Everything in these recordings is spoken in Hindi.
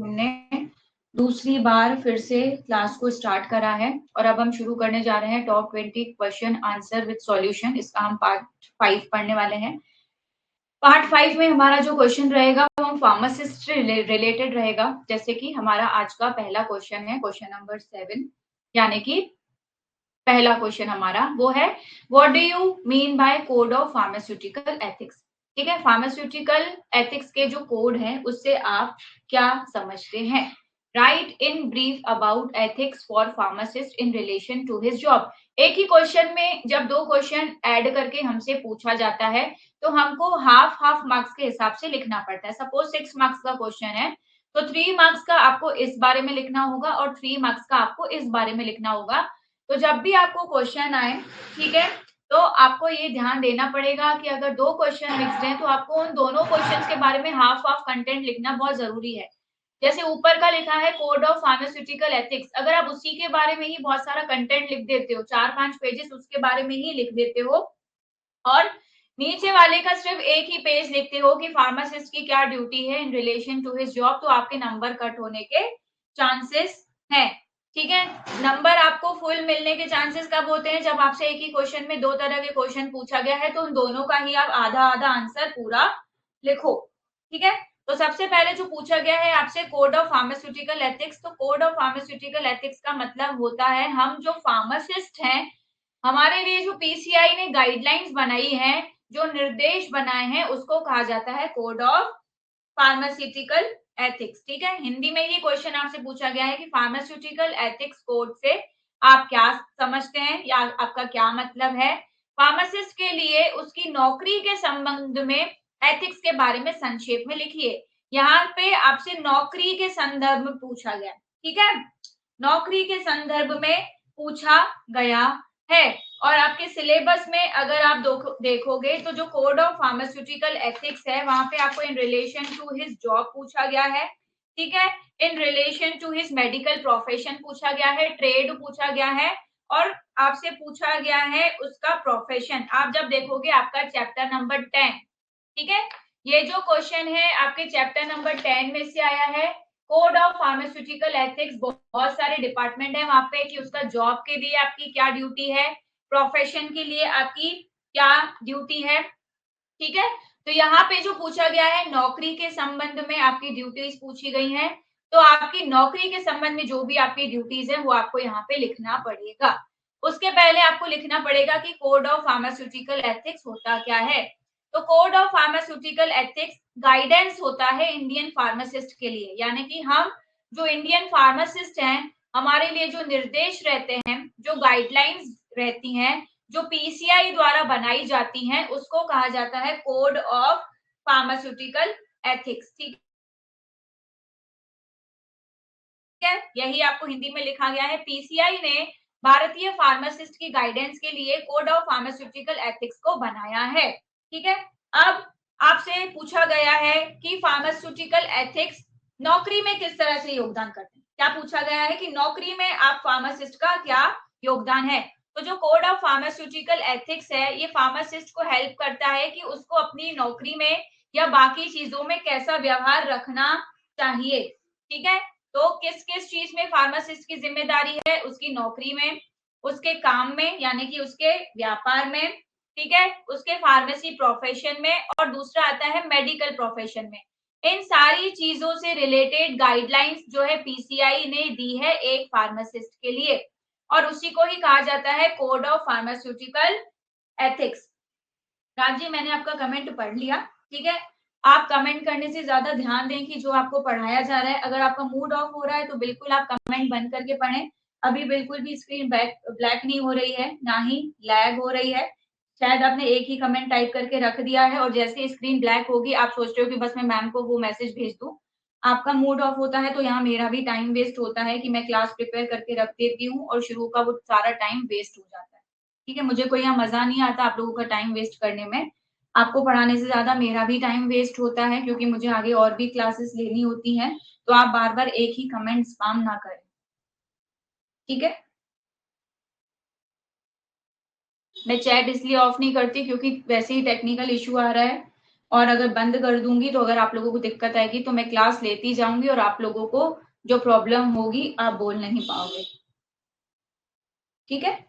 हमने दूसरी बार फिर से क्लास को स्टार्ट करा है और अब हम शुरू करने जा रहे हैं top 20 question answer with solution. इसका हम पार्ट 5 पढ़ने वाले हैं। पार्ट 5 में हमारा जो क्वेश्चन रहेगा वो हम फार्मासिस्ट रिलेटेड रहेगा। जैसे कि हमारा आज का पहला क्वेश्चन है क्वेश्चन नंबर 7, यानी कि पहला क्वेश्चन हमारा वो है what do you mean by code of pharmaceutical ethics. ठीक है, फार्मास्यूटिकल एथिक्स के जो कोड है उससे आप क्या समझते हैं। Write in brief about ethics for pharmacist in relation to his job. एक ही क्वेश्चन में जब दो क्वेश्चन ऐड करके हमसे पूछा जाता है तो हमको हाफ हाफ मार्क्स के हिसाब से लिखना पड़ता है। सपोज 6 मार्क्स का क्वेश्चन है तो 3 मार्क्स का आपको इस बारे में लिखना होगा और 3 मार्क्स का आपको इस बारे में लिखना होगा। तो जब भी आपको क्वेश्चन आए, ठीक है, तो आपको ये ध्यान देना पड़ेगा कि अगर दो क्वेश्चन मिक्स्ड हैं तो आपको उन दोनों क्वेश्चंस के बारे में हाफ हाफ कंटेंट लिखना बहुत जरूरी है। जैसे ऊपर का लिखा है कोड ऑफ फार्मास्यूटिकल एथिक्स, अगर आप उसी के बारे में ही बहुत सारा कंटेंट लिख देते हो, 4-5 पेजेस उसके बारे में ही लिख देते हो और नीचे वाले का सिर्फ एक ही पेज लिखते हो कि फार्मासिस्ट की क्या ड्यूटी है in relation to his job, तो आपके नंबर कट होने के चांसेस हैं। ठीक है, नंबर आपको फुल मिलने के चांसेस कब होते हैं, जब आपसे एक ही क्वेश्चन में दो तरह के क्वेश्चन पूछा गया है तो उन दोनों का ही आप आधा आधा आंसर पूरा लिखो। ठीक है, तो सबसे पहले जो पूछा गया है आपसे कोड ऑफ फार्मास्यूटिकल एथिक्स, तो कोड ऑफ फार्मास्यूटिकल एथिक्स का मतलब होता है हम जो फार्मासिस्ट हैं हमारे लिए जो पीसीआई ने गाइडलाइंस बनाई है, जो निर्देश बनाए हैं, उसको कहा जाता है कोड ऑफ फार्मास्यूटिकल एथिक्स। ठीक है, हिंदी में ये क्वेश्चन आपसे पूछा गया है कि फार्मास्यूटिकल एथिक्स कोड से आप क्या समझते हैं या आपका क्या मतलब है। फार्मासिस्ट के लिए उसकी नौकरी के संबंध में एथिक्स के बारे में संक्षेप में लिखिए। यहाँ पे आपसे नौकरी के संदर्भ में पूछा गया। ठीक है, नौकरी के संदर्भ में पूछा गया है और आपके सिलेबस में अगर आप देखोगे तो जो कोड ऑफ फार्मास्यूटिकल एथिक्स है वहां पे आपको in relation to his job पूछा गया है। ठीक है, in relation to his medical profession पूछा गया है, ट्रेड पूछा गया है और आपसे पूछा गया है उसका प्रोफेशन। आप जब देखोगे आपका चैप्टर नंबर 10, ठीक है, ये जो क्वेश्चन है आपके चैप्टर नंबर 10 में से आया है। कोड ऑफ फार्मास्यूटिकल एथिक्स बहुत सारे डिपार्टमेंट है वहां पे कि उसका जॉब के लिए आपकी क्या ड्यूटी है, प्रोफेशन के लिए आपकी क्या ड्यूटी है। ठीक है, तो यहाँ पे जो पूछा गया है नौकरी के संबंध में आपकी ड्यूटीज पूछी गई हैं, तो आपकी नौकरी के संबंध में जो भी आपकी ड्यूटीज है वो आपको यहाँ पे लिखना पड़ेगा। उसके पहले आपको लिखना पड़ेगा कि कोड ऑफ फार्मास्यूटिकल एथिक्स होता क्या है। तो code of pharmaceutical ethics guidance होता है इंडियन फार्मासिस्ट के लिए, यानी कि हम जो इंडियन फार्मासिस्ट हैं हमारे लिए जो निर्देश रहते हैं, जो गाइडलाइंस रहती हैं, जो पीसीआई द्वारा बनाई जाती हैं, उसको कहा जाता है कोड ऑफ फार्मास्यूटिकल एथिक्स। ठीक है, यही आपको हिंदी में लिखा गया है। पीसीआई ने भारतीय फार्मासिस्ट की गाइडेंस के लिए कोड ऑफ फार्मास्यूटिकल एथिक्स को बनाया है। ठीक है, अब आपसे पूछा गया है कि फार्मास्यूटिकल एथिक्स नौकरी में किस तरह से योगदान करते हैं। क्या पूछा गया है कि नौकरी में आप फार्मासिस्ट का क्या योगदान है। तो जो कोड ऑफ फार्मास्यूटिकल एथिक्स है ये फार्मासिस्ट को हेल्प करता है कि उसको अपनी नौकरी में या बाकी चीजों में कैसा व्यवहार रखना चाहिए। ठीक है, तो किस किस चीज में फार्मासिस्ट की जिम्मेदारी है, उसकी नौकरी में, उसके काम में यानी कि उसके व्यापार में, ठीक है, उसके फार्मेसी प्रोफेशन में और दूसरा आता है मेडिकल प्रोफेशन में। इन सारी चीजों से रिलेटेड गाइडलाइंस जो है पीसीआई ने दी है एक फार्मासिस्ट के लिए और उसी को ही कहा जाता है code of pharmaceutical ethics. Raj ji, मैंने आपका कमेंट पढ़ लिया। ठीक है, आप कमेंट करने से ज्यादा ध्यान दें कि जो आपको पढ़ाया जा रहा है, अगर आपका मूड ऑफ हो रहा है तो बिल्कुल आप कमेंट बंद करके पढ़ें। अभी बिल्कुल भी स्क्रीन ब्लैक नहीं हो रही है, ना ही लैग हो रही है। शायद आपने एक ही कमेंट टाइप करके रख दिया है और जैसे स्क्रीन ब्लैक होगी आप सोच रहे हो कि बस मैं मैम को वो मैसेज भेज दूं। आपका मूड ऑफ होता है तो यहाँ मेरा भी टाइम वेस्ट होता है कि मैं क्लास प्रिपेयर करके रख देती हूँ और शुरू का वो सारा टाइम वेस्ट हो जाता है। ठीक है, मुझे कोई यहाँ मजा नहीं आता आप लोगों का टाइम वेस्ट करने में। आपको पढ़ाने से ज्यादा मेरा भी टाइम वेस्ट होता है क्योंकि मुझे आगे और भी क्लासेस लेनी होती हैं। तो आप बार बार एक ही कमेंट स्पैम ना करें। ठीक है, मैं चैट इसलिए ऑफ नहीं करती क्योंकि वैसे ही टेक्निकल इशू आ रहा है। और अगर बंद कर दूंगी तो अगर आप लोगों को दिक्कत आएगी तो मैं क्लास लेती जाऊंगी और आप लोगों को जो प्रॉब्लम होगी आप बोल नहीं पाओगे। ठीक है।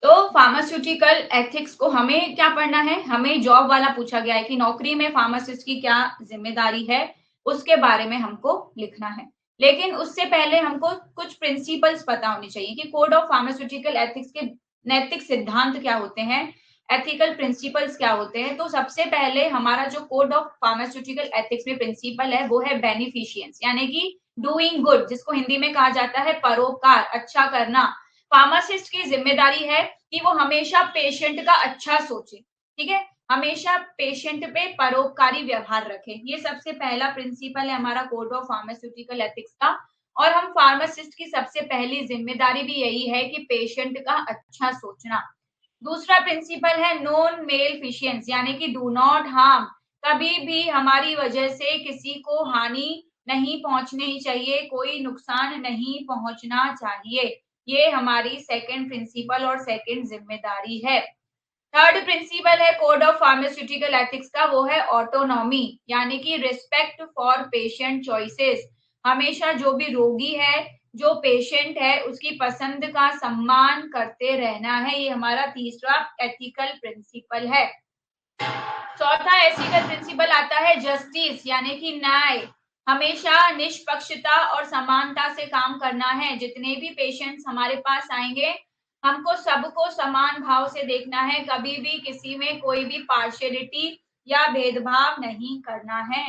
तो फार्मास्यूटिकल एथिक्स को हमें क्या पढ़ना है, हमें जॉब वाला पूछा गया है कि नौकरी में फार्मासिस्ट की क्या जिम्मेदारी है, उसके बारे में हमको लिखना है। लेकिन उससे पहले हमको कुछ प्रिंसिपल्स पता होने चाहिए कि कोड ऑफ फार्मास्यूटिकल एथिक्स के नैतिक सिद्धांत क्या होते हैं, एथिकल प्रिंसिपल्स क्या होते हैं। तो सबसे पहले हमारा जो कोड ऑफ फार्मास्यूटिकल एथिक्स में प्रिंसिपल है वो है बेनिफिशियंस, यानी कि डूइंग गुड, जिसको हिंदी में कहा जाता है परोपकार, अच्छा करना। फार्मासिस्ट की जिम्मेदारी है कि वो हमेशा पेशेंट का अच्छा सोचे, ठीक है, हमेशा पेशेंट पे परोपकारी व्यवहार रखे। ये सबसे पहला प्रिंसिपल है हमारा कोड ऑफ फार्मास्यूटिकल एथिक्स का। और हम फार्मासिस्ट की सबसे पहली जिम्मेदारी भी यही है कि पेशेंट का अच्छा सोचना। दूसरा प्रिंसिपल है नॉन मेलफिशिएंस, यानी कि डू नॉट हार्म, कभी भी हमारी वजह से किसी को हानि नहीं पहुंचनी चाहिए, कोई नुकसान नहीं पहुंचना चाहिए। ये हमारी सेकंड प्रिंसिपल और सेकंड जिम्मेदारी है। थर्ड प्रिंसिपल है कोड ऑफ फार्मास्यूटिकल एथिक्स का, वो है ऑटोनॉमी, यानी कि रिस्पेक्ट फॉर पेशेंट चॉइसेस। हमेशा जो भी रोगी है, जो पेशेंट है, उसकी पसंद का सम्मान करते रहना है। ये हमारा तीसरा एथिकल प्रिंसिपल है। चौथा एथिकल प्रिंसिपल आता है जस्टिस, यानी कि न्याय। हमेशा निष्पक्षता और समानता से काम करना है। जितने भी पेशेंट्स हमारे पास आएंगे, हमको सबको समान भाव से देखना है, कभी भी किसी में कोई भी पार्शियलिटी या भेदभाव नहीं करना है।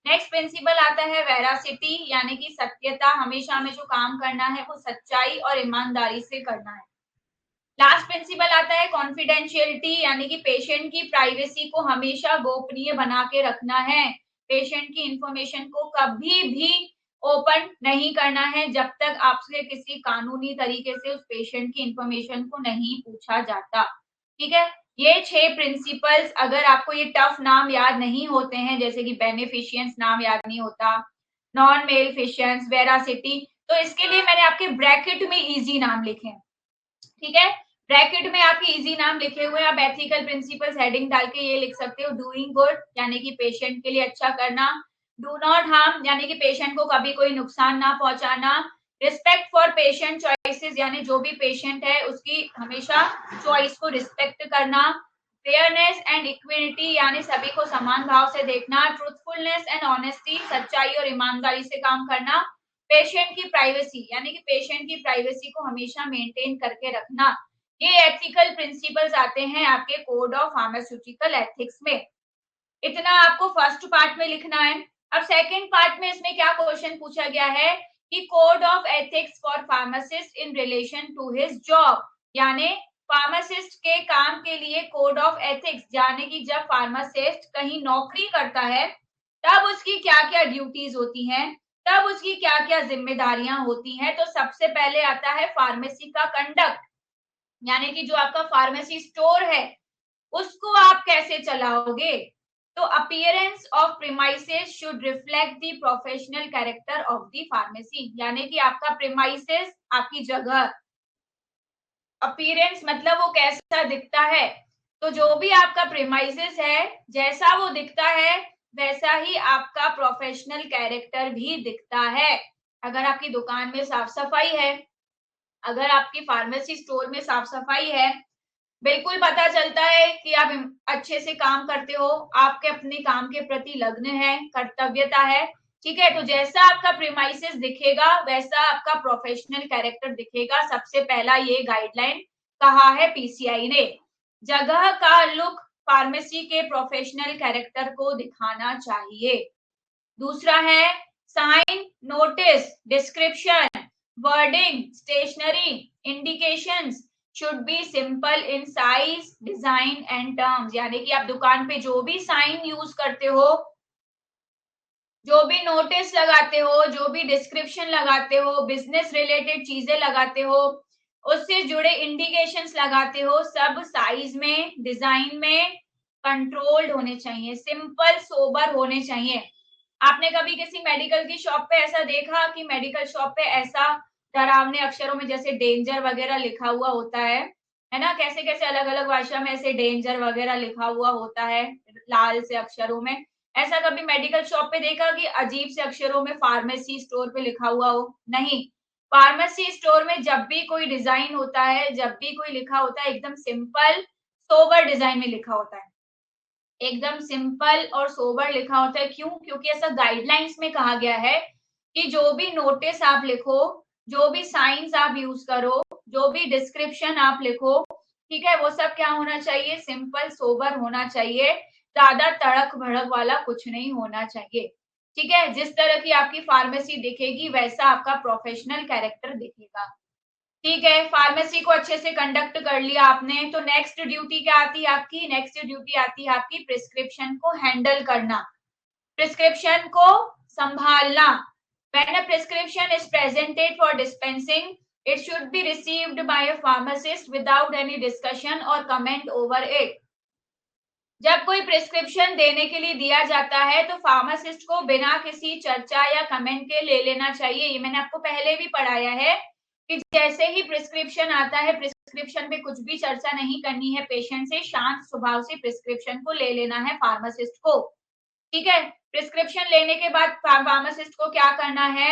नेक्स्ट प्रिंसिपल आता है वेरासिटी, यानी कि सत्यता। हमेशा हमें जो काम करना है वो सच्चाई और ईमानदारी से करना है। लास्ट प्रिंसिपल आता है कॉन्फिडेंशियलिटी, यानी कि पेशेंट की प्राइवेसी को हमेशा गोपनीय बना के रखना है। पेशेंट की इंफॉर्मेशन को कभी भी ओपन नहीं करना है जब तक आपसे किसी कानूनी तरीके से उस पेशेंट की इंफॉर्मेशन को नहीं पूछा जाता। ठीक है। ये 6 प्रिंसिपल्स, अगर आपको ये टफ नाम याद नहीं होते हैं, जैसे कि बेनिफिशियंस नाम याद नहीं होता, नॉन मेलफिशियंस, वेरासिटी, तो इसके लिए मैंने आपके ब्रैकेट में इजी नाम लिखे हैं। ठीक है। ब्रैकेट में आपके इजी नाम लिखे हुए हैं। आप एथिकल प्रिंसिपल्स हेडिंग डाल के ये लिख सकते हो, डूइंग गुड, यानी कि पेशेंट के लिए अच्छा करना, डू नॉट हार्म, यानी कि पेशेंट को कभी कोई नुकसान ना पहुंचाना, रिस्पेक्ट फॉर पेशेंट चॉइसेस, यानी जो भी पेशेंट है उसकी हमेशा चॉइस को रिस्पेक्ट करना, फेयरनेस एंड इक्विटी, यानी सभी को समान भाव से देखना, ट्रूथफुलनेस एंड ऑनेस्टी, सच्चाई और ईमानदारी से काम करना, पेशेंट की प्राइवेसी, यानी कि पेशेंट की प्राइवेसी को हमेशा मेंटेन करके रखना। ये एथिकल प्रिंसिपल्स आते हैं आपके कोड ऑफ फार्मास्यूटिकल एथिक्स में। इतना आपको फर्स्ट पार्ट में लिखना है। अब सेकंड पार्ट में इसमें क्या क्वेश्चन पूछा गया है कि code of ethics for pharmacist in relation to his job, यानी फार्मासिस्ट के काम के लिए कोड ऑफ एथिक्स, यानी कि जब फार्मासिस्ट कहीं नौकरी करता है तब उसकी क्या क्या ड्यूटीज होती हैं, तब उसकी क्या क्या जिम्मेदारियां होती हैं। तो सबसे पहले आता है फार्मेसी का कंडक्ट, यानी कि जो आपका फार्मेसी स्टोर है उसको आप कैसे चलाओगे। तो appearance of premises should reflect the professional character of the pharmacy, यानी कि आपका प्रीमाइसेस, आपकी जगह, अपीयरेंस मतलब वो कैसा दिखता है। तो जो भी आपका प्रीमाइसेस है, जैसा वो दिखता है वैसा ही आपका प्रोफेशनल कैरेक्टर भी दिखता है। अगर आपकी दुकान में साफ सफाई है, अगर आपकी फार्मेसी स्टोर में साफ सफाई है, बिल्कुल पता चलता है कि आप अच्छे से काम करते हो, आपके अपने काम के प्रति लग्न है, कर्तव्यता है। ठीक है। तो जैसा आपका प्रीमाइसेस दिखेगा वैसा आपका प्रोफेशनल कैरेक्टर दिखेगा। सबसे पहला ये गाइडलाइन कहा है पीसीआई ने, जगह का लुक फार्मेसी के प्रोफेशनल कैरेक्टर को दिखाना चाहिए। दूसरा है sign, notice, description, wording, stationery, indications should be simple in size, design and terms, यानी कि आप दुकान पे जो भी साइन यूज करते हो, जो भी नोटिस लगाते हो, जो भी डिस्क्रिप्शन लगाते हो, बिजनेस रिलेटेड चीजें लगाते हो, उससे जुड़े इंडिकेशंस लगाते हो, सब साइज में, डिजाइन में कंट्रोल्ड होने चाहिए, सिंपल सोबर होने चाहिए। आपने कभी किसी मेडिकल की शॉप पे ऐसा देखा कि मेडिकल शॉप पे ऐसा डरावने अक्षरों में जैसे डेंजर वगैरह लिखा हुआ होता है ना? कैसे कैसे अलग अलग भाषा में ऐसे डेंजर वगैरह लिखा हुआ होता है लाल से अक्षरों में। ऐसा कभी मेडिकल शॉप पे देखा कि अजीब से अक्षरों में फार्मेसी स्टोर पे लिखा हुआ हो? नहीं। फार्मेसी स्टोर में जब भी कोई डिजाइन होता है, जब भी कोई लिखा होता है, एकदम सिंपल सोबर डिजाइन में लिखा होता है, एकदम सिंपल और सोबर लिखा होता है। क्यों? क्योंकि ऐसा गाइडलाइंस में कहा गया है कि जो भी नोटिस आप लिखो, जो भी साइंस आप यूज करो, जो भी डिस्क्रिप्शन आप लिखो, ठीक है, वो सब क्या होना चाहिए? सिंपल सोबर होना चाहिए, ज्यादा तड़क भड़क वाला कुछ नहीं होना चाहिए। ठीक है, जिस तरह की आपकी फार्मेसी दिखेगी वैसा आपका प्रोफेशनल कैरेक्टर दिखेगा। ठीक है, फार्मेसी को अच्छे से कंडक्ट कर लिया आपने, तो नेक्स्ट ड्यूटी क्या आती है आपकी? नेक्स्ट ड्यूटी आती है आपकी प्रिस्क्रिप्शन को हैंडल करना, प्रिस्क्रिप्शन को संभालना। When a prescription is presented for dispensing, it should be received by a pharmacist without any discussion or comment over it. जब कोई प्रिस्क्रिप्शन देने के लिए दिया जाता है तो फार्मासिस्ट को बिना किसी चर्चा या कमेंट के ले लेना चाहिए। ये मैंने आपको पहले भी पढ़ाया है कि जैसे ही प्रिस्क्रिप्शन आता है, प्रिस्क्रिप्शन पे कुछ भी चर्चा नहीं करनी है पेशेंट से, शांत स्वभाव से प्रिस्क्रिप्शन को ले लेना है फार्मासिस्ट को। ठीक है, प्रिस्क्रिप्शन लेने के बाद फार्मासिस्ट को क्या करना है?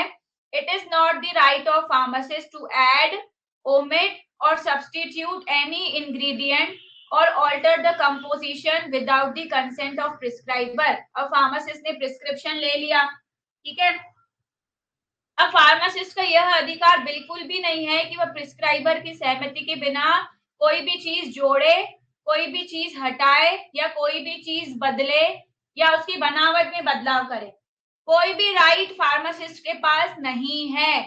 It is not the right of pharmacist to add, omit और सब्स्टिट्यूट एनी इंग्रेडिएंट और alter the composition without the consent of prescriber. अब फार्मासिस्ट ने प्रिस्क्रिप्शन ले लिया, ठीक है, अब फार्मासिस्ट का यह अधिकार बिल्कुल भी नहीं है कि वह प्रिस्क्राइबर की सहमति के बिना कोई भी चीज जोड़े, कोई भी चीज हटाए या कोई भी चीज बदले या उसकी बनावट में बदलाव करे। कोई भी राइट फार्मासिस्ट के पास नहीं है।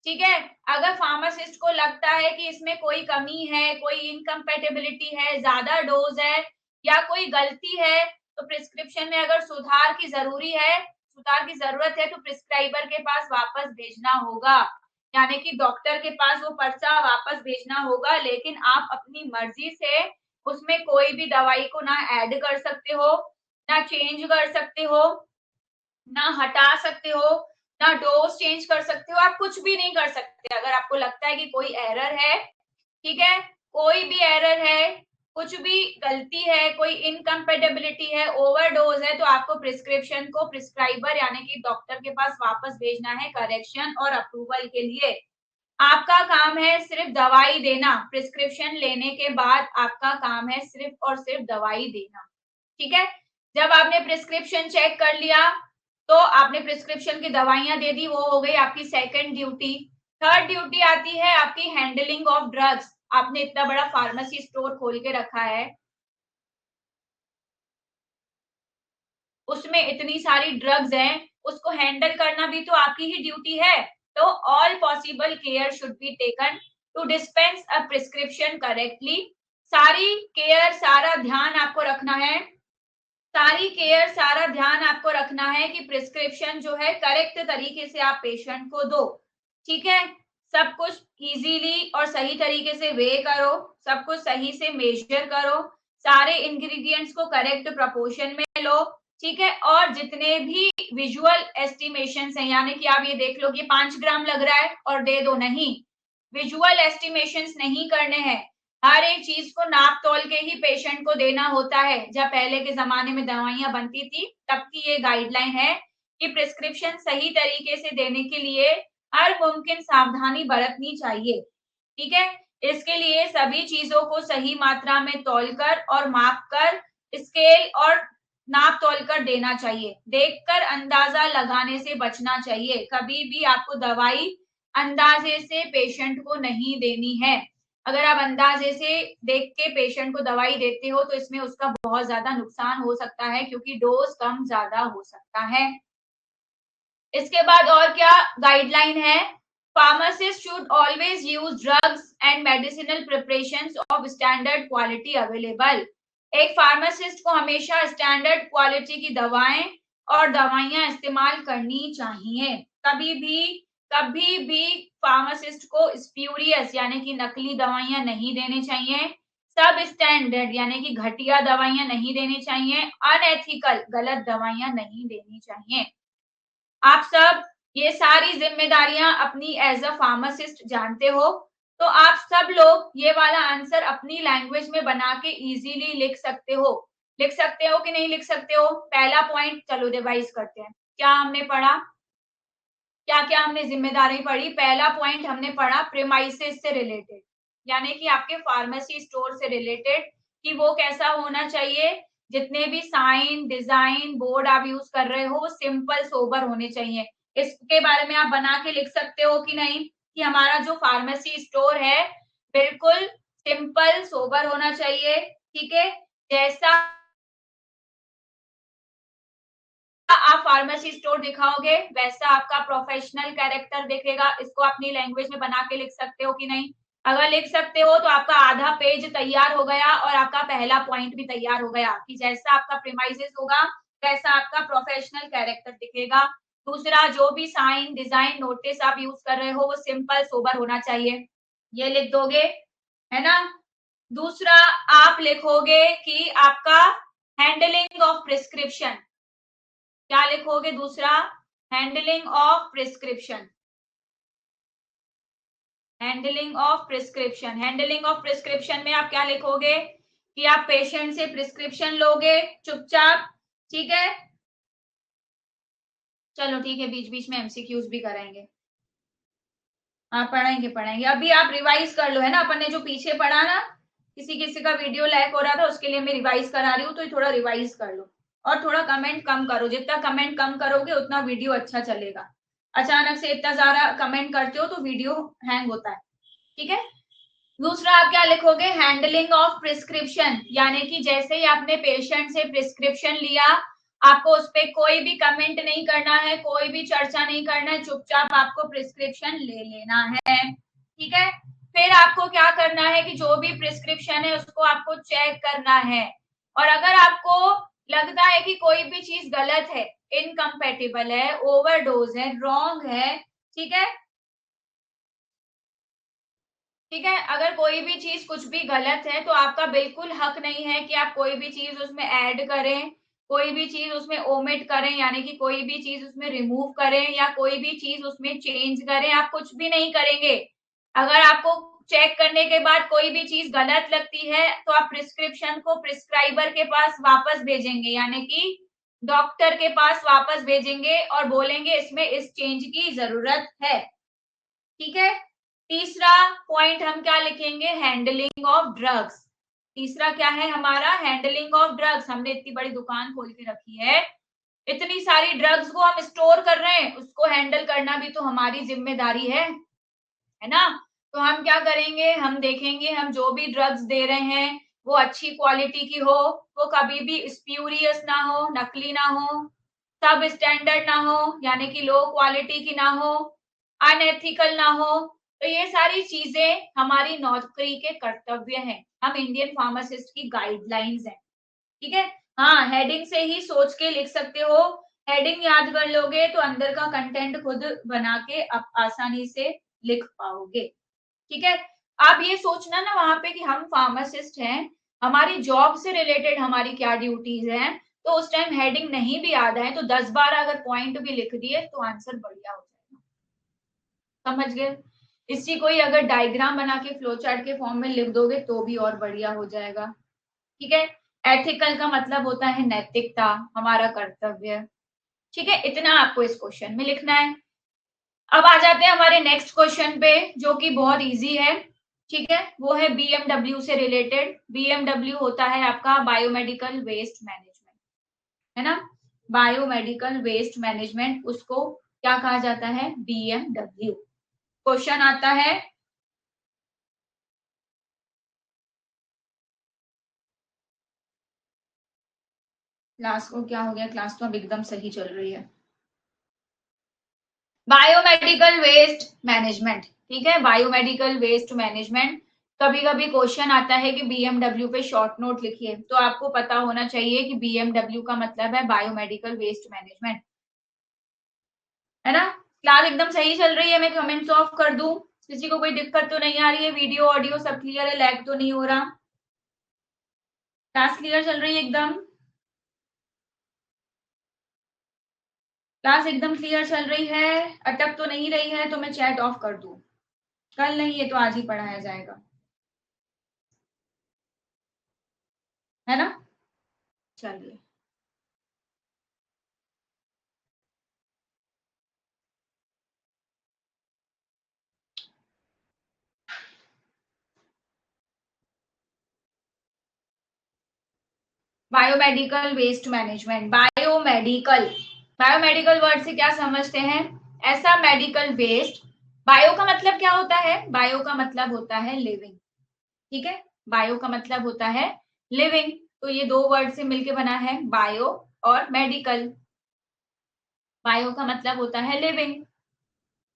ठीक है, अगर फार्मासिस्ट को लगता है कि इसमें कोई कमी है, कोई इनकम्पेटेबिलिटी है, ज्यादा डोज है या कोई गलती है, तो प्रिस्क्रिप्शन में अगर सुधार की जरूरत है तो प्रिस्क्राइबर के पास वापस भेजना होगा, यानी कि डॉक्टर के पास वो पर्चा वापस भेजना होगा। लेकिन आप अपनी मर्जी से उसमें कोई भी दवाई को ना ऐड कर सकते हो, ना चेंज कर सकते हो, ना हटा सकते हो, ना डोज चेंज कर सकते हो, आप कुछ भी नहीं कर सकते। अगर आपको लगता है कि कोई एरर है, ठीक है, कोई भी एरर है, कुछ भी गलती है, कोई इनकम्पेटेबिलिटी है, ओवरडोज है, तो आपको प्रिस्क्रिप्शन को प्रिस्क्राइबर यानी कि डॉक्टर के पास वापस भेजना है करेक्शन और अप्रूवल के लिए। आपका काम है सिर्फ दवाई देना, प्रिस्क्रिप्शन लेने के बाद आपका काम है सिर्फ और सिर्फ दवाई देना। ठीक है, जब आपने प्रिस्क्रिप्शन चेक कर लिया तो आपने प्रिस्क्रिप्शन की दवाइयां दे दी, वो हो गई आपकी सेकंड ड्यूटी। थर्ड ड्यूटी आती है आपकी हैंडलिंग ऑफ ड्रग्स। आपने इतना बड़ा फार्मेसी स्टोर खोल के रखा है, उसमें इतनी सारी ड्रग्स हैं, उसको हैंडल करना भी तो आपकी ही ड्यूटी है। तो all possible care should be taken to dispense a prescription correctly. सारी केयर, सारा ध्यान आपको रखना है, सारी केयर, सारा ध्यान आपको रखना है कि प्रिस्क्रिप्शन जो है करेक्ट तरीके से आप पेशेंट को दो। ठीक है, सब कुछ इजीली और सही तरीके से वे करो, सब कुछ सही से मेजर करो, सारे इंग्रेडिएंट्स को करेक्ट प्रोपोर्शन में लो। ठीक है, और जितने भी विजुअल एस्टिमेशन है, यानी कि आप ये देख लो कि 5 ग्राम लग रहा है और दे दो, नहीं, विजुअल एस्टिमेशन नहीं करने हैं। हर एक चीज को नाप तोल के ही पेशेंट को देना होता है। जब पहले के जमाने में दवाइयां बनती थी तब की ये गाइडलाइन है कि प्रिस्क्रिप्शन सही तरीके से देने के लिए हर मुमकिन सावधानी बरतनी चाहिए। ठीक है, इसके लिए सभी चीजों को सही मात्रा में तौलकर और मापकर, स्केल और नाप तोल कर देना चाहिए। देखकर अंदाजा लगाने से बचना चाहिए। कभी भी आपको दवाई अंदाजे से पेशेंट को नहीं देनी है। अगर आप अंदाजे से देख के पेशेंट को दवाई देते हो तो इसमें उसका बहुत ज्यादा नुकसान हो सकता है, क्योंकि डोज कम ज्यादा हो सकता है। इसके बाद और क्या गाइडलाइन है? Pharmacist should always use drugs and medicinal preparations of standard quality available. एक फार्मासिस्ट को हमेशा स्टैंडर्ड क्वालिटी की दवाएं और दवाइयां इस्तेमाल करनी चाहिए। कभी भी कभी भी फार्मासिस्ट को स्प्यूरियस यानी कि नकली दवाइयां नहीं देनी चाहिए, सब स्टैंडर्ड यानी कि घटिया दवाइयां नहीं देनी चाहिए, अनएथिकल गलत दवाइयां नहीं देनी चाहिए। आप सब ये सारी जिम्मेदारियां अपनी एज अ फार्मासिस्ट जानते हो, तो आप सब लोग ये वाला आंसर अपनी लैंग्वेज में बना के इजीली लिख सकते हो। लिख सकते हो कि नहीं लिख सकते हो? पहला पॉइंट चलो रिवाइज करते हैं। क्या हमने पढ़ा? क्या क्या हमने जिम्मेदारी पढ़ी? पहला पॉइंट हमने पढ़ा प्रीमाइसेस से रिलेटेड, यानी कि आपके फार्मेसी स्टोर से रिलेटेड, कि वो कैसा होना चाहिए, जितने भी साइन डिजाइन बोर्ड आप यूज कर रहे हो वो सिंपल सोबर होने चाहिए। इसके बारे में आप बना के लिख सकते हो कि नहीं, कि हमारा जो फार्मेसी स्टोर है बिल्कुल सिंपल सोबर होना चाहिए। ठीक है, जैसा आप फार्मेसी स्टोर दिखाओगे वैसा आपका प्रोफेशनल कैरेक्टर दिखेगा। इसको अपनी लैंग्वेज में बना के लिख सकते हो कि नहीं? अगर लिख सकते हो तो आपका आधा पेज तैयार हो गया और आपका पहला पॉइंट भी तैयार हो गया, कि जैसा आपका प्रीमाइसेस होगा वैसा आपका प्रोफेशनल कैरेक्टर दिखेगा। दूसरा, जो भी साइन डिजाइन नोटिस आप यूज कर रहे हो वो सिंपल सोबर होना चाहिए, ये लिख दोगे, है ना? दूसरा, आप लिखोगे कि आपका हैंडलिंग ऑफ प्रिस्क्रिप्शन, क्या लिखोगे? दूसरा, handling of prescription. Handling of prescription, handling of prescription में आप क्या लिखोगे? कि आप पेशेंट से प्रिस्क्रिप्शन लोगे चुपचाप। ठीक है, चलो ठीक है, बीच बीच में एमसीक्यूज भी कराएंगे। हाँ पढ़ाएंगे पढ़ाएंगे, अभी आप रिवाइज कर लो, है ना? अपन ने जो पीछे पढ़ा ना, किसी किसी का वीडियो लैग हो रहा था उसके लिए मैं रिवाइज करा रही हूँ, तो थोड़ा रिवाइज कर लो और थोड़ा कमेंट कम करो। जितना कमेंट कम करोगे उतना वीडियो अच्छा चलेगा। अचानक से इतना ज्यादा कमेंट करते हो तो वीडियो हैंग होता है। ठीक है, दूसरा आप क्या लिखोगे? हैंडलिंग ऑफ प्रिस्क्रिप्शन, यानी कि जैसे ही आपने पेशेंट से प्रिस्क्रिप्शन लिया, आपको उस पर कोई भी कमेंट नहीं करना है, कोई भी चर्चा नहीं करना है, चुपचाप आपको प्रिस्क्रिप्शन ले लेना है। ठीक है, फिर आपको क्या करना है कि जो भी प्रिस्क्रिप्शन है उसको आपको चेक करना है, और अगर आपको लगता है कि कोई भी चीज गलत है, इनकम्पेटिबल है, ओवरडोज है, रॉन्ग है, ठीक है, ठीक है, अगर कोई भी चीज कुछ भी गलत है तो आपका बिल्कुल हक नहीं है कि आप कोई भी चीज उसमें ऐड करें, कोई भी चीज उसमें ओमिट करें, यानी कि कोई भी चीज उसमें रिमूव करें या कोई भी चीज उसमें चेंज करें, आप कुछ भी नहीं करेंगे। अगर आपको चेक करने के बाद कोई भी चीज गलत लगती है तो आप प्रिस्क्रिप्शन को प्रिस्क्राइबर के पास वापस भेजेंगे, यानी कि डॉक्टर के पास वापस भेजेंगे और बोलेंगे इसमें इस चेंज की जरूरत है। ठीक है, तीसरा पॉइंट हम क्या लिखेंगे? Handling of drugs. तीसरा क्या है हमारा? Handling of drugs. हमने इतनी बड़ी दुकान खोल के रखी है, इतनी सारी ड्रग्स को हम स्टोर कर रहे हैं, उसको हैंडल करना भी तो हमारी जिम्मेदारी है ना? तो हम क्या करेंगे? हम देखेंगे हम जो भी ड्रग्स दे रहे हैं वो अच्छी क्वालिटी की हो, वो कभी भी स्प्यूरियस ना हो, नकली ना हो, सब स्टैंडर्ड ना हो, यानी कि लो क्वालिटी की ना हो, अनएथिकल ना हो। तो ये सारी चीजें हमारी नौकरी के कर्तव्य हैं, हम इंडियन फार्मासिस्ट की गाइडलाइंस हैं। ठीक है, हाँ हेडिंग से ही सोच के लिख सकते हो, हेडिंग याद कर लोगे तो अंदर का कंटेंट खुद बना के आप आसानी से लिख पाओगे। ठीक है, आप ये सोचना ना वहां पे कि हम फार्मासिस्ट हैं, हमारी जॉब से रिलेटेड हमारी क्या ड्यूटीज हैं, तो उस टाइम हेडिंग नहीं भी याद आए तो 10 बार अगर पॉइंट भी लिख दिए तो आंसर बढ़िया हो जाएगा। समझ गए? इसी को ही अगर डायग्राम बना के फ्लो चार्ट के फॉर्म में लिख दोगे तो भी और बढ़िया हो जाएगा। ठीक है, एथिकल का मतलब होता है नैतिकता, हमारा कर्तव्य। ठीक है, इतना आपको इस क्वेश्चन में लिखना है। अब आ जाते हैं हमारे नेक्स्ट क्वेश्चन पे जो कि बहुत इजी है। ठीक है, वो है बीएमडब्ल्यू से रिलेटेड। बीएमडब्ल्यू होता है आपका बायोमेडिकल वेस्ट मैनेजमेंट, है ना? बायोमेडिकल वेस्ट मैनेजमेंट, उसको क्या कहा जाता है? बीएमडब्ल्यू। क्वेश्चन आता है, क्लास को क्या हो गया? क्लास तो अब एकदम सही चल रही है। बायोमेडिकल वेस्ट मैनेजमेंट, ठीक है, बायोमेडिकल वेस्ट मैनेजमेंट। कभी कभी क्वेश्चन आता है कि बीएमडब्ल्यू पे शॉर्ट नोट लिखिए, तो आपको पता होना चाहिए कि बीएमडब्ल्यू का मतलब है बायोमेडिकल वेस्ट मैनेजमेंट, है ना? क्लास एकदम सही चल रही है? मैं कमेंट्स ऑफ कर दूं? किसी को कोई दिक्कत तो नहीं आ रही है? वीडियो ऑडियो सब क्लियर है? लैग तो नहीं हो रहा? क्लास क्लियर चल रही है एकदम? क्लास एकदम क्लियर चल रही है? अटक तो नहीं रही है? तो मैं चैट ऑफ कर दूं? कल नहीं, ये तो आज ही पढ़ाया जाएगा, है ना? चलिए, biomedical waste management. Biomedical, biomedical word से क्या समझते हैं? ऐसा मेडिकल वेस्ट। बायो का मतलब क्या होता है? बायो का मतलब होता है लिविंग। ठीक है, बायो का मतलब होता है लिविंग। तो ये दो वर्ड से मिलके बना है बायो और मेडिकल। बायो का मतलब होता है लिविंग,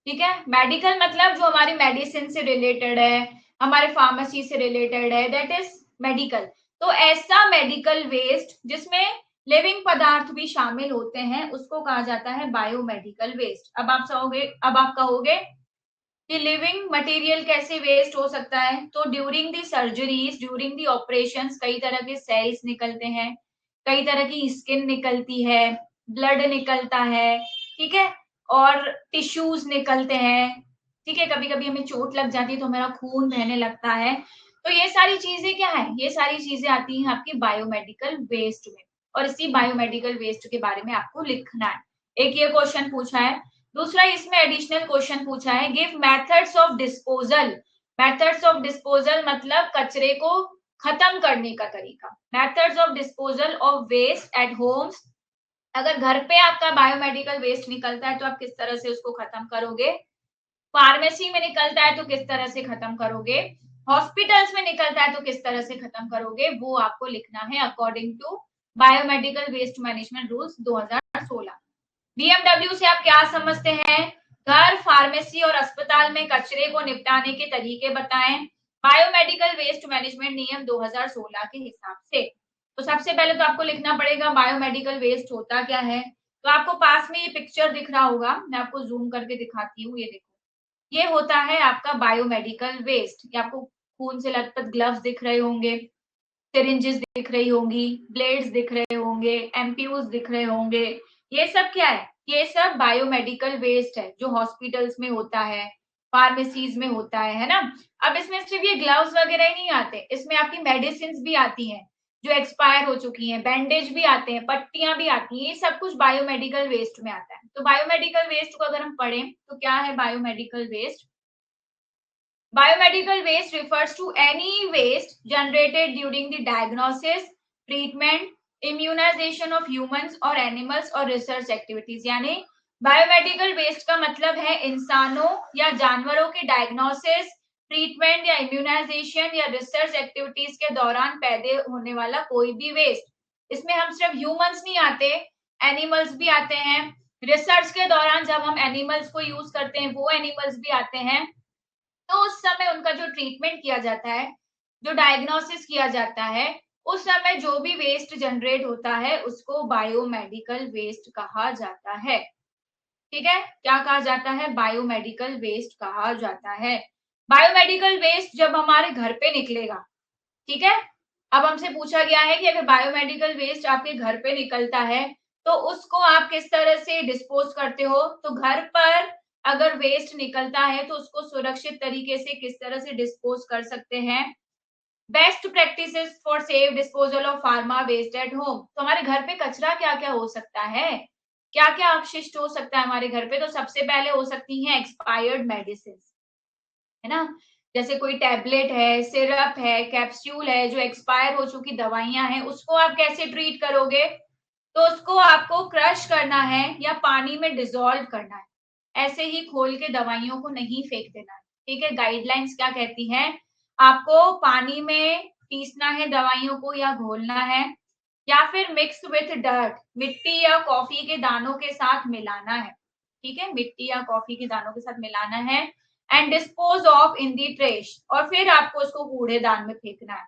ठीक है। मेडिकल मतलब जो हमारी मेडिसिन से रिलेटेड है, हमारे फार्मेसी से रिलेटेड है, दैट इज मेडिकल। तो ऐसा मेडिकल वेस्ट जिसमें लिविंग पदार्थ भी शामिल होते हैं उसको कहा जाता है बायोमेडिकल वेस्ट। अब आप कहोगे कि लिविंग मटेरियल कैसे वेस्ट हो सकता है? तो during the surgeries, during the operations कई तरह के सेल्स निकलते हैं, कई तरह की स्किन निकलती है, ब्लड निकलता है, ठीक है, और टिश्यूज निकलते हैं, ठीक है। कभी कभी हमें चोट लग जाती है तो हमारा खून बहने लगता है। तो ये सारी चीजें क्या है? ये सारी चीजें आती हैं आपकी बायोमेडिकल वेस्ट में, और इसी बायोमेडिकल वेस्ट के बारे में आपको लिखना है। एक ये क्वेश्चन पूछा है। दूसरा इसमें एडिशनल क्वेश्चन पूछा है, give methods of disposal. Methods of disposal मतलब कचरे को खत्म करने का तरीका। Methods of disposal of waste at homes. अगर घर पे आपका बायोमेडिकल वेस्ट निकलता है तो आप किस तरह से उसको खत्म करोगे? फार्मेसी में निकलता है तो किस तरह से खत्म करोगे? हॉस्पिटल्स में निकलता है तो किस तरह से खत्म करोगे? वो आपको लिखना है according to biomedical waste management rules 2016। BMW से आप क्या समझते हैं? घर, फार्मेसी और अस्पताल में कचरे को निपटाने के तरीके बताएं बायोमेडिकल वेस्ट मैनेजमेंट नियम 2016 के हिसाब से। तो सबसे पहले तो आपको लिखना पड़ेगा बायोमेडिकल वेस्ट होता क्या है। तो आपको पास में ये पिक्चर दिख रहा होगा, मैं आपको जूम करके दिखाती हूँ। ये देखो, ये होता है आपका बायोमेडिकल वेस्ट। ये आपको खून से लथपथ ग्लव्स दिख रहे होंगे, सिरिंजेस दिख रही होंगी, ब्लेड्स दिख रहे होंगे, एमपीयूज दिख रहे होंगे। ये सब क्या है? ये सब बायोमेडिकल वेस्ट है जो हॉस्पिटल्स में होता है, फार्मेसीज में होता है ना। अब इसमें सिर्फ ये ग्लव्स वगैरह ही नहीं आते, इसमें आपकी मेडिसिन भी आती हैं जो एक्सपायर हो चुकी हैं, बैंडेज भी आते हैं, पट्टियां भी आती हैं, ये सब कुछ बायोमेडिकल वेस्ट में आता है। तो बायोमेडिकल वेस्ट को अगर हम पढ़ें तो क्या है biomedical waste? Biomedical waste refers to any waste generated during the diagnosis, treatment, immunization of humans or animals or research activities। यानी बायोमेडिकल वेस्ट का मतलब है इंसानों या जानवरों के डायग्नोसिस, ट्रीटमेंट या इम्यूनाइजेशन या रिसर्च एक्टिविटीज के दौरान पैदा होने वाला कोई भी वेस्ट। इसमें हम सिर्फ ह्यूमंस नहीं आते, एनिमल्स भी आते हैं। रिसर्च के दौरान जब हम एनिमल्स को यूज करते हैं वो एनिमल्स भी आते हैं। तो उस समय उनका जो ट्रीटमेंट किया जाता है, जो डायग्नोसिस किया जाता है, उस समय जो भी वेस्ट जनरेट होता है उसको बायोमेडिकल वेस्ट कहा जाता है। ठीक है, क्या कहा जाता है? बायोमेडिकल वेस्ट कहा जाता है। बायोमेडिकल वेस्ट जब हमारे घर पे निकलेगा, ठीक है, अब हमसे पूछा गया है कि अगर बायोमेडिकल वेस्ट आपके घर पे निकलता है तो उसको आप किस तरह से डिस्पोज करते हो? तो घर पर अगर वेस्ट निकलता है तो उसको सुरक्षित तरीके से किस तरह से डिस्पोज कर सकते हैं? Best practices for safe disposal of pharma waste at home. तो हमारे घर पे कचरा क्या क्या हो सकता है? क्या क्या अपशिष्ट हो सकता है हमारे घर पे? तो सबसे पहले हो सकती हैं एक्सपायर्ड मेडिसिन, है ना। जैसे कोई टैबलेट है, सिरप है, कैप्सूल है, जो एक्सपायर हो चुकी दवाइयां हैं, उसको आप कैसे ट्रीट करोगे? तो उसको आपको क्रश करना है या पानी में डिसॉल्व करना है। ऐसे ही खोल के दवाइयों को नहीं फेंक देना है, ठीक है। गाइडलाइंस क्या कहती हैं? आपको पानी में पीसना है दवाइयों को या घोलना है, या फिर मिक्स विथ डर्ट, मिट्टी या कॉफी के दानों के साथ मिलाना है, ठीक है, मिट्टी या कॉफी के दानों के साथ मिलाना है। And dispose of in the trash, और फिर आपको उसको कूड़ेदान में फेंकना है।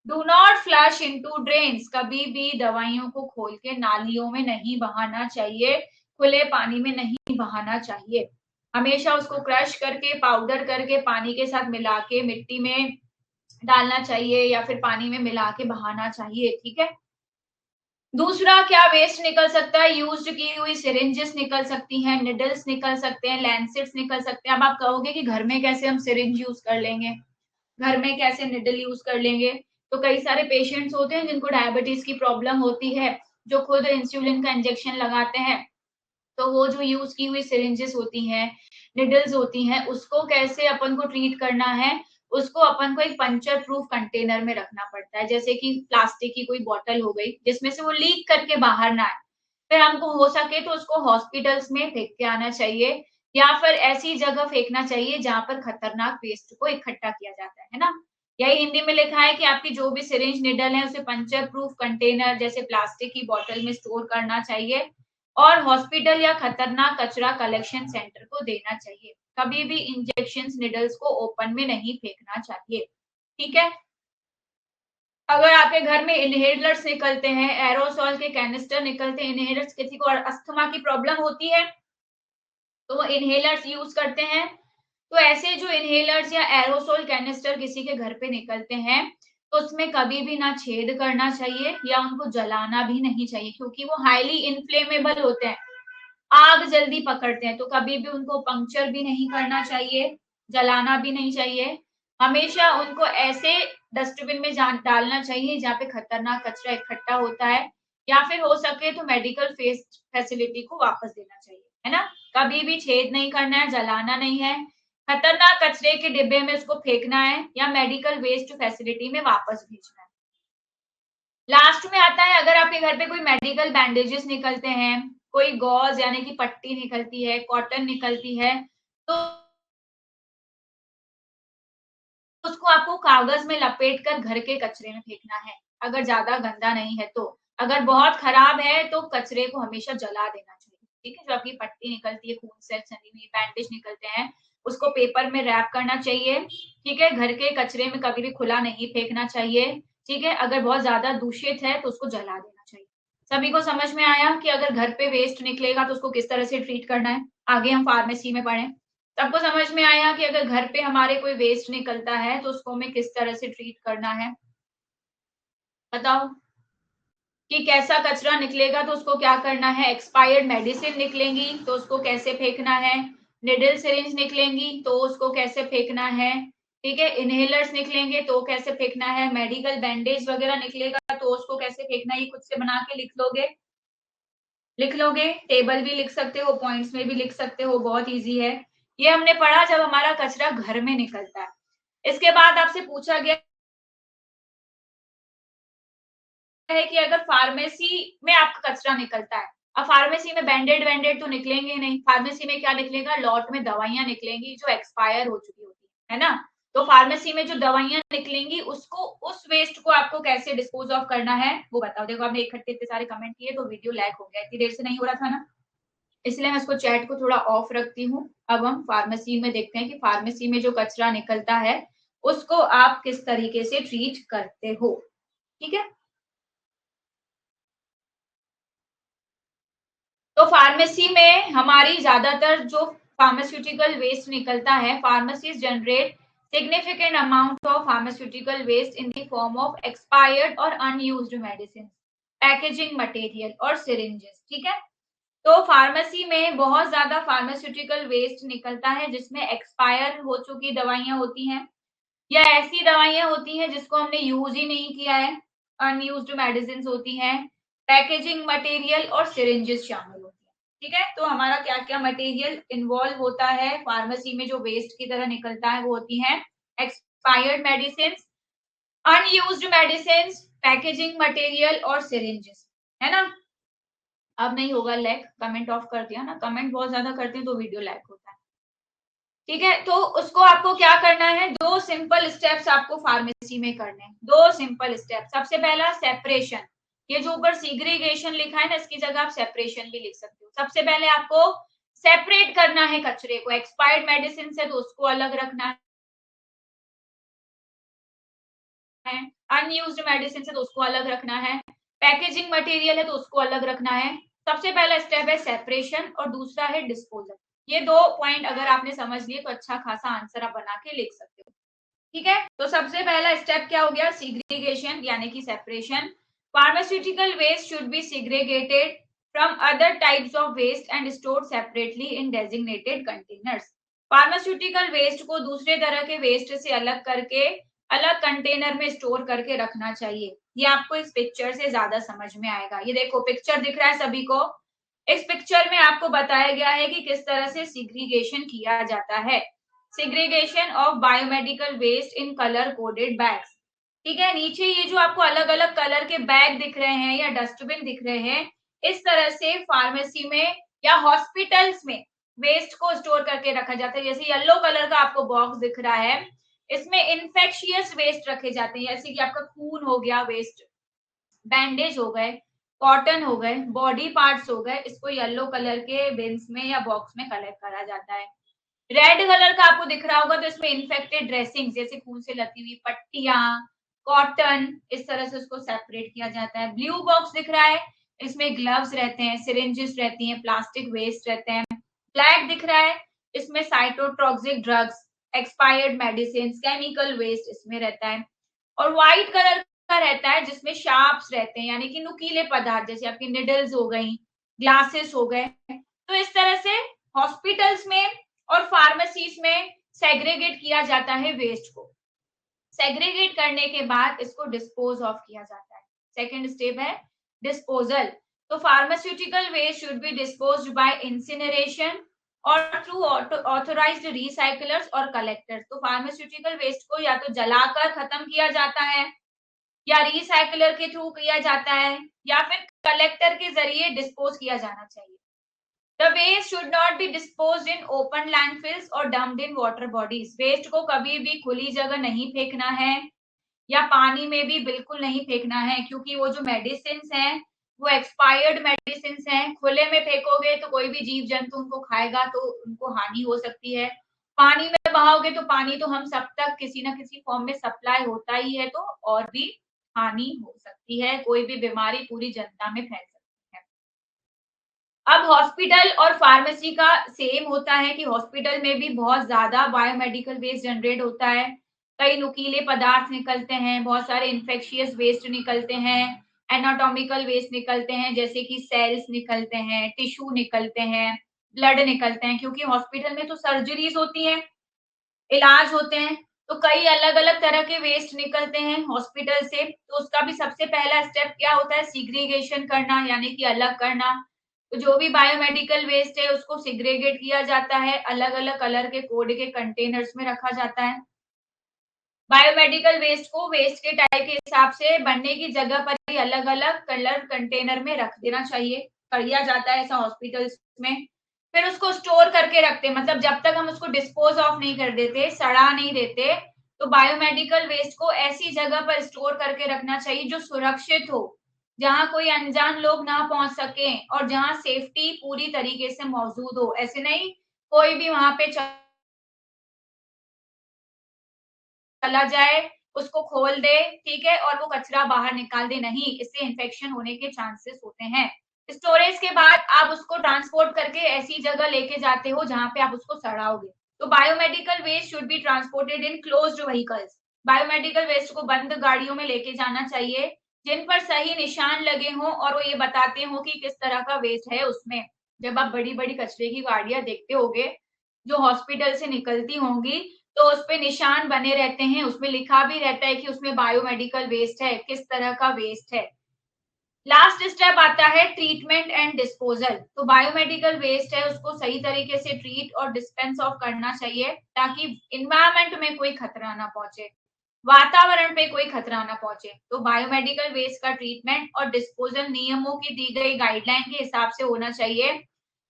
Do not flush into drains, कभी भी दवाइयों को खोल के नालियों में नहीं बहाना चाहिए, खुले पानी में नहीं बहाना चाहिए। हमेशा उसको क्रश करके, पाउडर करके, पानी के साथ मिला के मिट्टी में डालना चाहिए या फिर पानी में मिला के बहाना चाहिए। ठीक है। दूसरा क्या वेस्ट निकल सकता है? यूज्ड की हुई सिरिंजेस निकल सकती हैं, निडल्स निकल सकते हैं, लैंसेट्स निकल सकते हैं। अब आप कहोगे कि घर में कैसे हम सिरिंज यूज कर लेंगे, घर में कैसे निडल यूज कर लेंगे? तो कई सारे पेशेंट्स होते हैं जिनको डायबिटीज की प्रॉब्लम होती है, जो खुद इंसुलिन का इंजेक्शन लगाते हैं, तो वो जो यूज की हुई सिरिंजेस होती हैं, निडल्स होती हैं, उसको कैसे अपन को ट्रीट करना है, उसको अपन को एक पंचर प्रूफ कंटेनर में रखना पड़ता है। जैसे कि प्लास्टिक की कोई बॉटल हो गई जिसमें से वो लीक करके बाहर ना आए, फिर हमको हो सके तो उसको हॉस्पिटल्स में फेंक के आना चाहिए या फिर ऐसी जगह फेंकना चाहिए जहां पर खतरनाक वेस्ट को इकट्ठा किया जाता है ना। यही हिंदी में लिखा है कि आपकी जो भी सिरिंज निडल है उसे पंचर प्रूफ कंटेनर जैसे प्लास्टिक की बॉटल में स्टोर करना चाहिए और हॉस्पिटल या खतरनाक कचरा कलेक्शन सेंटर को देना चाहिए। कभी भी इंजेक्शन निडल्स को ओपन में नहीं फेंकना चाहिए। ठीक है। अगर आपके घर में इनहेलर्स निकलते हैं, एरोसॉल के कैनिस्टर निकलते हैं, इनहेलर्स किसी को अस्थमा की प्रॉब्लम होती है तो वो इनहेलर्स यूज करते हैं। तो ऐसे जो इनहेलर्स या एरोसोल कैनिस्टर किसी के घर पे निकलते हैं तो उसमें कभी भी ना छेद करना चाहिए या उनको जलाना भी नहीं चाहिए, क्योंकि वो हाईली इन्फ्लेमेबल होते हैं, आग जल्दी पकड़ते हैं। तो कभी भी उनको पंक्चर भी नहीं करना चाहिए, जलाना भी नहीं चाहिए। हमेशा उनको ऐसे डस्टबिन में डालना चाहिए जहाँ पे खतरनाक कचरा इकट्ठा होता है, या फिर हो सके तो मेडिकल फैसिलिटी को वापस देना चाहिए, है ना। कभी भी छेद नहीं करना है, जलाना नहीं है, खतरनाक कचरे के डिब्बे में उसको फेंकना है या मेडिकल वेस्ट फैसिलिटी में वापस भेजना है। लास्ट में आता है, अगर आपके घर पे कोई मेडिकल बैंडेजेस निकलते हैं, कोई गॉज यानी कि पट्टी निकलती है, कॉटन निकलती है, तो उसको आपको कागज में लपेट कर घर के कचरे में फेंकना है, अगर ज्यादा गंदा नहीं है तो। अगर बहुत खराब है तो कचरे को हमेशा जला देना चाहिए। ठीक है। जो आपकी पट्टी निकलती है, खून से सनी हुई बैंडेज निकलते हैं, उसको पेपर में रैप करना चाहिए। ठीक है। घर के कचरे में कभी भी खुला नहीं फेंकना चाहिए। ठीक है। अगर बहुत ज्यादा दूषित है तो उसको जला देना चाहिए। सभी को समझ में आया कि अगर घर पे वेस्ट निकलेगा तो उसको किस तरह से ट्रीट करना है? आगे हम फार्मेसी में पढ़ें। सबको समझ में आया कि अगर घर पे हमारे कोई वेस्ट निकलता है तो उसको हमें किस तरह से ट्रीट करना है? बताओ कि कैसा कचरा निकलेगा तो उसको क्या करना है? एक्सपायर्ड मेडिसिन निकलेंगी तो उसको कैसे फेंकना है? निडल सिरिंज निकलेंगी तो उसको कैसे फेंकना है? ठीक है। इनहेलर्स निकलेंगे तो कैसे फेंकना है? मेडिकल बैंडेज वगैरह निकलेगा तो उसको कैसे फेंकना है? ये खुद से बना के लिख लोगे, लिख लोगे। टेबल भी लिख सकते हो, पॉइंट्स में भी लिख सकते हो, बहुत इजी है। ये हमने पढ़ा जब हमारा कचरा घर में निकलता है। इसके बाद आपसे पूछा गया है कि अगर फार्मेसी में आपका कचरा निकलता है, अब फार्मेसी में बैंडेड वैंडेड तो निकलेंगे नहीं, फार्मेसी में क्या निकलेगा? लॉट में दवाइयां निकलेंगी जो एक्सपायर हो चुकी होती है ना। तो फार्मेसी में जो दवाइयां निकलेंगी उसको, उस वेस्ट को आपको कैसे डिस्पोज ऑफ करना है वो बताओ। देखो आपने इकट्ठे इतने सारे कमेंट किए तो वीडियो लैग हो गया, इतनी देर से नहीं हो रहा था ना, इसलिए मैं इसको चैट को थोड़ा ऑफ रखती हूँ। अब हम फार्मेसी में देखते हैं कि फार्मेसी में जो कचरा निकलता है उसको आप किस तरीके से ट्रीट करते हो। ठीक है। तो फार्मेसी में हमारी ज्यादातर जो फार्मास्यूटिकल वेस्ट निकलता है, pharmacies generate significant amount of pharmaceutical waste in the form of expired और अनयूज्ड मेडिसिन, पैकेजिंग मटेरियल और सिरिंजेस। ठीक है। तो फार्मेसी में बहुत ज्यादा फार्मास्यूटिकल वेस्ट निकलता है जिसमें एक्सपायर हो चुकी दवाइयां होती हैं या ऐसी दवाइयां होती हैं जिसको हमने यूज ही नहीं किया है, अनयूज्ड मेडिसिन होती हैं, पैकेजिंग मटेरियल और सिरिंजेस शामिल होती हैं। ठीक है। तो हमारा क्या क्या मटेरियल इन्वॉल्व होता है फार्मेसी में जो वेस्ट की तरह निकलता है? वो होती है expired medicine, unused medicine, packaging material और सिरिंजेस, है ना। अब नहीं होगा लैग, कमेंट ऑफ कर दिया ना, कमेंट बहुत ज्यादा करते हैं तो वीडियो लैग होता है। ठीक है। तो उसको आपको क्या करना है? दो सिंपल स्टेप्स आपको फार्मेसी में करने हैं, दो सिंपल स्टेप। सबसे पहला सेपरेशन, ये जो ऊपर सीग्रीगेशन लिखा है ना, इसकी जगह आप सेपरेशन भी लिख सकते हो। सबसे पहले आपको सेपरेट करना है कचरे को, एक्सपायर्ड मेडिसिन से तो उसको अलग रखना है, अनयूज्ड मेडिसिन से तो उसको अलग रखना है, पैकेजिंग मटेरियल है तो उसको अलग रखना है, सबसे पहला स्टेप है सेपरेशन और दूसरा है डिस्पोजल। ये 2 पॉइंट अगर आपने समझ लिए तो अच्छा खासा आंसर आप बना के लिख सकते हो। ठीक है, तो सबसे पहला स्टेप क्या हो गया, सिग्रीगेशन यानी कि separation. Pharmaceutical waste should be segregated from other types of waste and stored separately in designated containers. Pharmaceutical waste को दूसरे तरह के वेस्ट से अलग करके अलग कंटेनर में स्टोर करके रखना चाहिए। ये आपको इस पिक्चर से ज्यादा समझ में आएगा। ये देखो पिक्चर दिख रहा है सभी को। इस पिक्चर में आपको बताया गया है कि किस तरह से सिग्रीगेशन किया जाता है। Segregation of biomedical waste in colour coded bags. ठीक है, नीचे ये जो आपको अलग अलग कलर के बैग दिख रहे हैं या डस्टबिन दिख रहे हैं, इस तरह से फार्मेसी में या हॉस्पिटल्स में वेस्ट को स्टोर करके रखा जाता है। जैसे येलो कलर का आपको बॉक्स दिख रहा है, इसमें इन्फेक्शियस वेस्ट रखे जाते हैं, जैसे कि आपका खून हो गया वेस्ट, बैंडेज हो गए, कॉटन हो गए, बॉडी पार्ट्स हो गए, इसको येलो कलर के बिन्स में या बॉक्स में कलेक्ट करा जाता है। रेड कलर का आपको दिख रहा होगा तो इसमें इन्फेक्टेड ड्रेसिंग जैसे खून से लती हुई पट्टियां, कॉटन, इस तरह से उसको सेपरेट किया जाता है। ब्लू बॉक्स दिख रहा है, इसमें ग्लव्स रहते हैं, सिरिंजेस रहती हैं, प्लास्टिक वेस्ट रहते हैं। ब्लैक दिख रहा है, इसमें cytotoxic drugs, expired medicine, chemical waste इसमें रहता है। और व्हाइट कलर का रहता है जिसमें शार्प्स रहते हैं यानी कि नुकीले पदार्थ, जैसे आपकी निडल्स हो गई, ग्लासेस हो गए। तो इस तरह से हॉस्पिटल्स में और फार्मेसीज में सेग्रीगेट किया जाता है वेस्ट को। सेग्रीगेट करने के बाद इसको डिस्पोज ऑफ किया जाता है। सेकेंड स्टेप है डिस्पोजल। तो pharmaceutical waste should be disposed by incineration और थ्रू ऑथोराइज्ड रिसाइकलर्स और कलेक्टर्स। तो फार्मास्यूटिकल वेस्ट को या तो जलाकर खत्म किया जाता है या रिसाइकलर के थ्रू किया जाता है या फिर कलेक्टर के जरिए डिस्पोज किया जाना चाहिए। The waste should not be disposed in open landfills or dumped in water bodies. Waste को कभी भी खुली जगह नहीं फेंकना है या पानी में भी बिल्कुल नहीं फेंकना है, क्योंकि वो जो मेडिसिन हैं वो एक्सपायर्ड मेडिसिन हैं। खुले में फेंकोगे तो कोई भी जीव जंतु उनको खाएगा तो उनको हानि हो सकती है। पानी में बहाओगे तो पानी तो हम सब तक किसी ना किसी फॉर्म में सप्लाई होता ही है, तो और भी हानि हो सकती है, कोई भी बीमारी पूरी जनता में फैल सकती है। अब हॉस्पिटल और फार्मेसी का सेम होता है कि हॉस्पिटल में भी बहुत ज्यादा बायोमेडिकल वेस्ट जनरेट होता है। कई नुकीले पदार्थ निकलते हैं, बहुत सारे इन्फेक्शियस वेस्ट निकलते हैं, एनाटॉमिकल वेस्ट निकलते हैं, जैसे कि सेल्स निकलते हैं, टिश्यू निकलते हैं, ब्लड निकलते हैं, क्योंकि हॉस्पिटल में तो सर्जरीज होती हैं, इलाज होते हैं, तो कई अलग अलग तरह के वेस्ट निकलते हैं हॉस्पिटल से। तो उसका भी सबसे पहला स्टेप क्या होता है, सिग्रीगेशन करना यानी कि अलग करना। तो जो भी बायोमेडिकल वेस्ट है उसको सिग्रेगेट किया जाता है, अलग अलग कलर के कोड के कंटेनर्स में रखा जाता है। बायोमेडिकल वेस्ट को वेस्ट के टाइप के हिसाब से बनने की जगह पर ही अलग अलग कलर कंटेनर में रख देना चाहिए, किया जाता है ऐसा हॉस्पिटल्स में। फिर उसको स्टोर करके रखते हैं, मतलब जब तक हम उसको डिस्पोज ऑफ नहीं कर देते, सड़ा नहीं देते, तो बायोमेडिकल वेस्ट को ऐसी जगह पर स्टोर करके रखना चाहिए जो सुरक्षित हो, जहां कोई अनजान लोग ना पहुंच सके और जहां सेफ्टी पूरी तरीके से मौजूद हो। ऐसे नहीं कोई भी वहां पे चला जाए, उसको खोल दे, ठीक है, और वो कचरा बाहर निकाल दे, नहीं, इससे इन्फेक्शन होने के चांसेस होते हैं। स्टोरेज के बाद आप उसको ट्रांसपोर्ट करके ऐसी जगह लेके जाते हो जहां पे आप उसको सड़ाओगे। तो biomedical waste should be transported in closed vehicles. Biomedical waste को बंद गाड़ियों में लेके जाना चाहिए जिन पर सही निशान लगे हों और वो ये बताते हो कि किस तरह का वेस्ट है उसमें। जब आप बड़ी बड़ी कचरे की गाड़ियां देखते होगे जो हॉस्पिटल से निकलती होंगी, तो उसपे निशान बने रहते हैं, उसमें लिखा भी रहता है कि उसमें बायोमेडिकल वेस्ट है, किस तरह का वेस्ट है। लास्ट स्टेप आता है ट्रीटमेंट एंड डिस्पोजल। तो बायोमेडिकल वेस्ट है उसको सही तरीके से ट्रीट और डिस्पेंस ऑफ करना चाहिए ताकि इन्वायरमेंट में कोई खतरा ना पहुंचे, वातावरण पे कोई खतरा ना पहुंचे। तो बायोमेडिकल वेस्ट का ट्रीटमेंट और डिस्पोजल नियमों की दी गई गाइडलाइन के हिसाब से होना चाहिए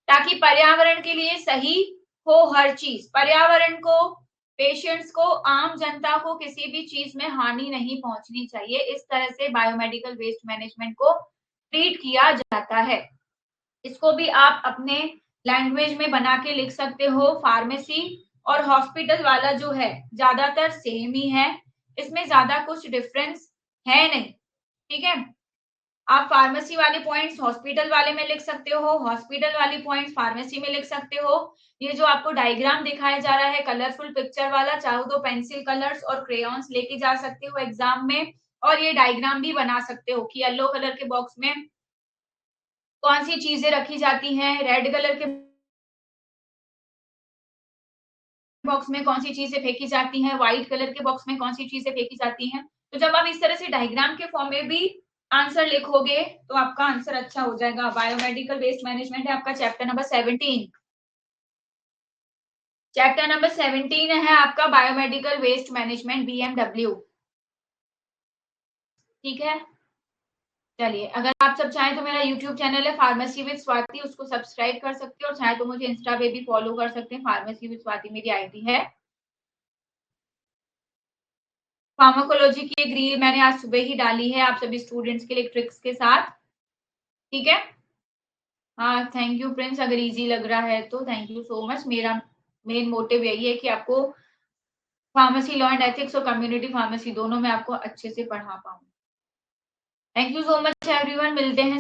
ताकि पर्यावरण के लिए सही हो हर चीज, पर्यावरण को, पेशेंट्स को, आम जनता को किसी भी चीज में हानि नहीं पहुंचनी चाहिए। इस तरह से बायोमेडिकल वेस्ट मैनेजमेंट को ट्रीट किया जाता है। इसको भी आप अपने लैंग्वेज में बना के लिख सकते हो। फार्मेसी और हॉस्पिटल वाला जो है ज्यादातर सेम ही है, इसमें ज्यादा कुछ डिफरेंस है नहीं। ठीक है, आप फार्मेसी वाले पॉइंट्स हॉस्पिटल वाले में लिख सकते हो, हॉस्पिटल वाले पॉइंट्स फार्मेसी में लिख सकते हो। ये जो आपको डायग्राम दिखाया जा रहा है कलरफुल पिक्चर वाला, चाहो तो पेंसिल कलर्स और क्रेयॉन्स लेके जा सकते हो एग्जाम में, और ये डायग्राम भी बना सकते हो कि येलो कलर के बॉक्स में कौन सी चीजें रखी जाती हैं, रेड कलर के बॉक्स में कौन सी चीजें फेंकी जाती हैं, व्हाइट कलर के बॉक्स में कौन सी चीजें फेंकी जाती हैं। तो जब आप इस तरह से डायग्राम के फॉर्म में भी आंसर लिखोगे तो आपका आंसर अच्छा हो जाएगा। बायोमेडिकल वेस्ट मैनेजमेंट है आपका चैप्टर नंबर 17। चैप्टर नंबर 17 है आपका बायोमेडिकल वेस्ट मैनेजमेंट BMW। ठीक है, चलिए अगर आप सब चाहें तो मेरा यूट्यूब चैनल है फार्मेसी विद स्वाति, उसको सब्सक्राइब कर सकते हो, और चाहे तो मुझे इंस्टा पे भी फॉलो कर सकते हैं, फार्मेसी विद स्वाति मेरी आईडी है। फार्माकोलॉजी की एक रील मैंने आज सुबह ही डाली है आप सभी स्टूडेंट्स के लिए ट्रिक्स के साथ। ठीक है, हाँ थैंक यू प्रिंस, अगर इजी लग रहा है तो थैंक यू सो मच। मेरा मेन मोटिव यही है कि आपको फार्मेसी लॉ एंड एथिक्स और कम्युनिटी फार्मेसी दोनों में आपको अच्छे से पढ़ा पाऊँ। Thank you so much everyone, मिलते हैं